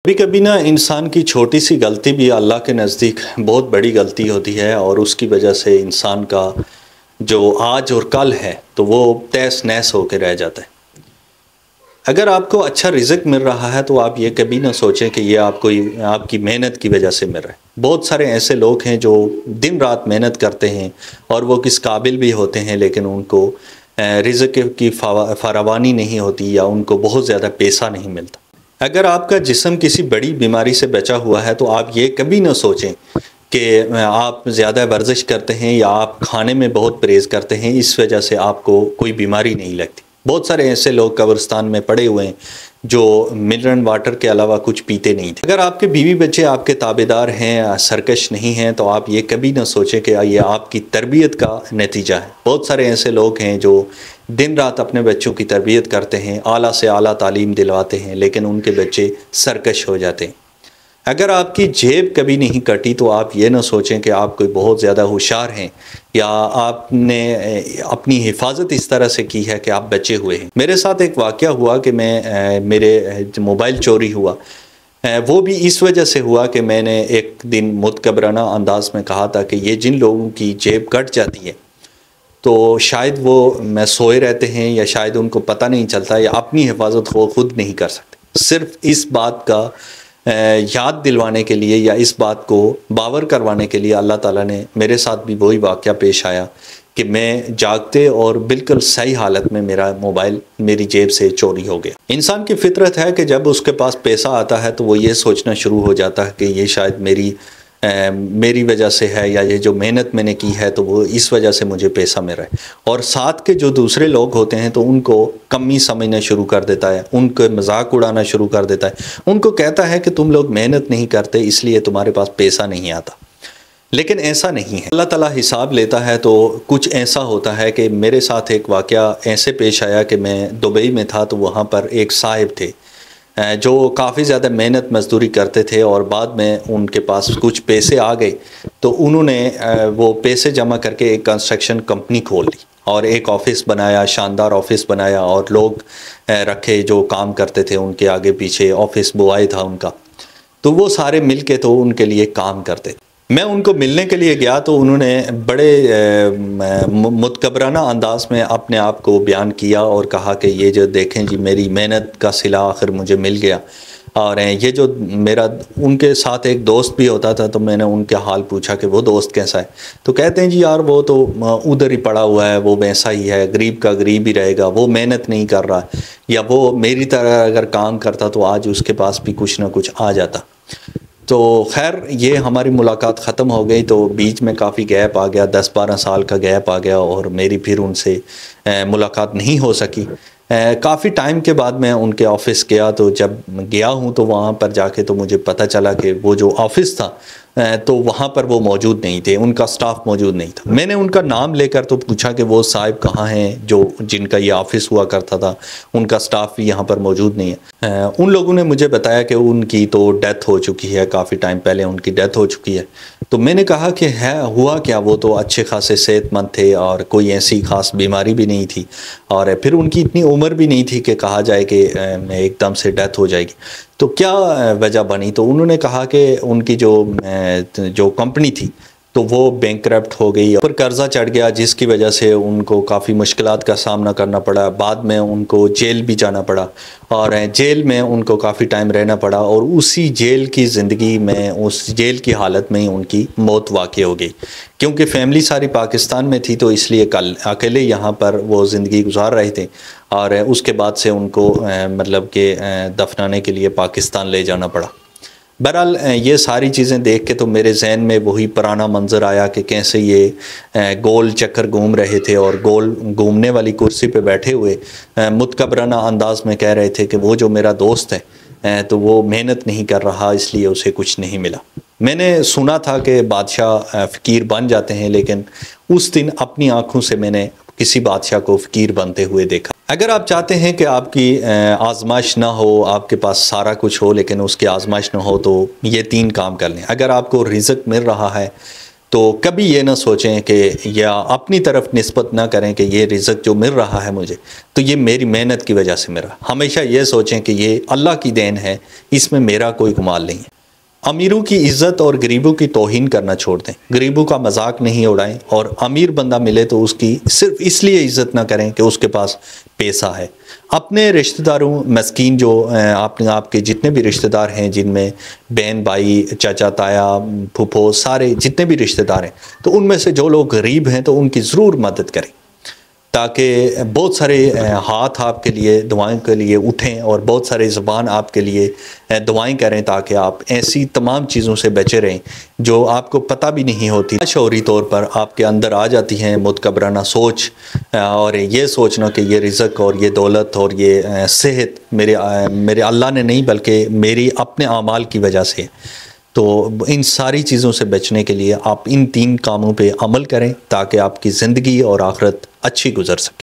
कभी कभी ना इंसान की छोटी सी गलती भी अल्लाह के नज़दीक बहुत बड़ी गलती होती है और उसकी वजह से इंसान का जो आज और कल है तो वो तहस नहस होकर रह जाता है। अगर आपको अच्छा रिज़्क मिल रहा है तो आप ये कभी ना सोचें कि ये आपको आपकी मेहनत की वजह से मिल रहा है। बहुत सारे ऐसे लोग हैं जो दिन रात मेहनत करते हैं और वो किस काबिल भी होते हैं, लेकिन उनको रिज़्क की फरावानी नहीं होती या उनको बहुत ज़्यादा पैसा नहीं मिलता। अगर आपका जिस्म किसी बड़ी बीमारी से बचा हुआ है तो आप ये कभी ना सोचें कि आप ज़्यादा वर्जिश करते हैं या आप खाने में बहुत परहेज़ करते हैं, इस वजह से आपको कोई बीमारी नहीं लगती। बहुत सारे ऐसे लोग कब्रिस्तान में पड़े हुए हैं जो मिनरल वाटर के अलावा कुछ पीते नहीं थे। अगर आपके बीवी बच्चे आपके ताबेदार हैं, सरकश नहीं हैं, तो आप ये कभी ना सोचें कि ये आपकी तरबियत का नतीजा है। बहुत सारे ऐसे लोग हैं जो दिन रात अपने बच्चों की तरबियत करते हैं, आला से आला तालीम दिलवाते हैं, लेकिन उनके बच्चे सरकश हो जाते हैं। अगर आपकी जेब कभी नहीं कटी तो आप ये ना सोचें कि आप कोई बहुत ज़्यादा होशियार हैं या आपने अपनी हिफाजत इस तरह से की है कि आप बचे हुए हैं। मेरे साथ एक वाक़या हुआ कि मेरे मोबाइल चोरी हुआ। वो भी इस वजह से हुआ कि मैंने एक दिन मुतकबराना अंदाज में कहा था कि ये जिन लोगों की जेब कट जाती है तो शायद वो मैं सोए रहते हैं या शायद उनको पता नहीं चलता या अपनी हिफाजत वो खुद नहीं कर सकते। सिर्फ इस बात का याद दिलवाने के लिए या इस बात को बावर करवाने के लिए अल्लाह ताला ने मेरे साथ भी वही वाक़या पेश आया कि मैं जागते और बिल्कुल सही हालत में मेरा मोबाइल मेरी जेब से चोरी हो गया। इंसान की फितरत है कि जब उसके पास पैसा आता है तो वो ये सोचना शुरू हो जाता है कि ये शायद मेरी वजह से है या ये जो मेहनत मैंने की है तो वो इस वजह से मुझे पैसा मिल रहा है। और साथ के जो दूसरे लोग होते हैं तो उनको कमी समझना शुरू कर देता है, उनके मजाक उड़ाना शुरू कर देता है, उनको कहता है कि तुम लोग मेहनत नहीं करते इसलिए तुम्हारे पास पैसा नहीं आता। लेकिन ऐसा नहीं है, अल्लाह ताला हिसाब लेता है। तो कुछ ऐसा होता है कि मेरे साथ एक वाक़या ऐसे पेश आया कि मैं दुबई में था तो वहाँ पर एक साहिब थे जो काफ़ी ज़्यादा मेहनत मजदूरी करते थे और बाद में उनके पास कुछ पैसे आ गए तो उन्होंने वो पैसे जमा करके एक कंस्ट्रक्शन कंपनी खोल ली और एक ऑफ़िस बनाया, शानदार ऑफ़िस बनाया और लोग रखे जो काम करते थे उनके आगे पीछे। ऑफ़िस बॉय था उनका, तो वो सारे मिल के तो उनके लिए काम करते। मैं उनको मिलने के लिए गया तो उन्होंने बड़े मुतकबराना अंदाज में अपने आप को बयान किया और कहा कि ये जो देखें जी मेरी मेहनत का सिला आखिर मुझे मिल गया। और ये जो मेरा उनके साथ एक दोस्त भी होता था तो मैंने उनके हाल पूछा कि वो दोस्त कैसा है, तो कहते हैं जी यार वो तो उधर ही पड़ा हुआ है, वो वैसा ही है, गरीब का गरीब ही रहेगा, वो मेहनत नहीं कर रहा या वो मेरी तरह अगर काम करता तो आज उसके पास भी कुछ ना कुछ आ जाता। तो खैर ये हमारी मुलाकात ख़त्म हो गई तो बीच में काफ़ी गैप आ गया, 10-12 साल का गैप आ गया और मेरी फिर उनसे मुलाकात नहीं हो सकी। काफ़ी टाइम के बाद मैं उनके ऑफ़िस गया तो जब गया हूँ तो वहाँ पर जाके तो मुझे पता चला कि वो जो ऑफ़िस था तो वहाँ पर वो मौजूद नहीं थे, उनका स्टाफ मौजूद नहीं था। मैंने उनका नाम लेकर तो पूछा कि वो साहिब कहाँ हैं जो जिनका ये ऑफ़िस हुआ करता था, उनका स्टाफ भी यहाँ पर मौजूद नहीं है। उन लोगों ने मुझे बताया कि उनकी तो डेथ हो चुकी है, काफ़ी टाइम पहले उनकी डेथ हो चुकी है। तो मैंने कहा कि है हुआ क्या, वो तो अच्छे खासे सेहतमंद थे और कोई ऐसी ख़ास बीमारी भी नहीं थी और फिर उनकी इतनी उम्र भी नहीं थी कि कहा जाए कि एकदम से डेथ हो जाएगी। तो क्या वजह बनी, तो उन्होंने कहा कि उनकी जो कंपनी थी तो वो बैंकरप्ट हो गई और कर्जा चढ़ गया जिसकी वजह से उनको काफ़ी मुश्किलात का सामना करना पड़ा। बाद में उनको जेल भी जाना पड़ा और जेल में उनको काफ़ी टाइम रहना पड़ा और उसी जेल की ज़िंदगी में उस जेल की हालत में ही उनकी मौत वाक़ई हो गई। क्योंकि फैमिली सारी पाकिस्तान में थी तो इसलिए कल अकेले यहाँ पर वो ज़िंदगी गुजार रहे थे और उसके बाद से उनको मतलब कि दफनाने के लिए पाकिस्तान ले जाना पड़ा। बहरहाल ये सारी चीज़ें देख के तो मेरे जहन में वही पुराना मंज़र आया कि कैसे ये गोल चक्कर घूम रहे थे और गोल घूमने वाली कुर्सी पे बैठे हुए मुतकबराना अंदाज में कह रहे थे कि वो जो मेरा दोस्त है तो वो मेहनत नहीं कर रहा इसलिए उसे कुछ नहीं मिला। मैंने सुना था कि बादशाह फ़कीर बन जाते हैं, लेकिन उस दिन अपनी आँखों से मैंने किसी बादशाह को फ़कीर बनते हुए देखा। अगर आप चाहते हैं कि आपकी आजमाइश ना हो, आपके पास सारा कुछ हो लेकिन उसकी आजमाइश ना हो, तो ये 3 काम कर लें। अगर आपको रिज़्क मिल रहा है तो कभी ये ना सोचें कि या अपनी तरफ निस्बत ना करें कि ये रिज़्क जो मिल रहा है मुझे तो ये मेरी मेहनत की वजह से मिला। हमेशा ये सोचें कि ये अल्लाह की देन है, इसमें मेरा कोई कमाल नहीं है। अमीरों की इज़्ज़त और गरीबों की तौहीन करना छोड़ दें, गरीबों का मजाक नहीं उड़ाएं और अमीर बंदा मिले तो उसकी सिर्फ इसलिए इज़्ज़त ना करें कि उसके पास पैसा है। अपने रिश्तेदारों मस्कीन जो आपके जितने भी रिश्तेदार हैं, जिनमें बहन भाई चाचा ताया फूफो सारे जितने भी रिश्तेदार हैं, तो उनमें से जो लोग गरीब हैं तो उनकी ज़रूर मदद करें, ताकि बहुत सारे हाथ आपके लिए दुआओं के लिए उठें और बहुत सारे ज़बान आपके लिए दुआएं करें, ताकि आप ऐसी तमाम चीज़ों से बचे रहें जो आपको पता भी नहीं होती, शऊरी तौर पर आपके अंदर आ जाती हैं मुतकबराना सोच, और ये सोचना कि ये रिज़्क और ये दौलत और ये सेहत मेरे अल्लाह ने नहीं बल्कि मेरी अपने आमाल की वजह से। तो इन सारी चीज़ों से बचने के लिए आप इन 3 कामों पे अमल करें ताकि आपकी ज़िंदगी और आखिरत अच्छी गुजर सके।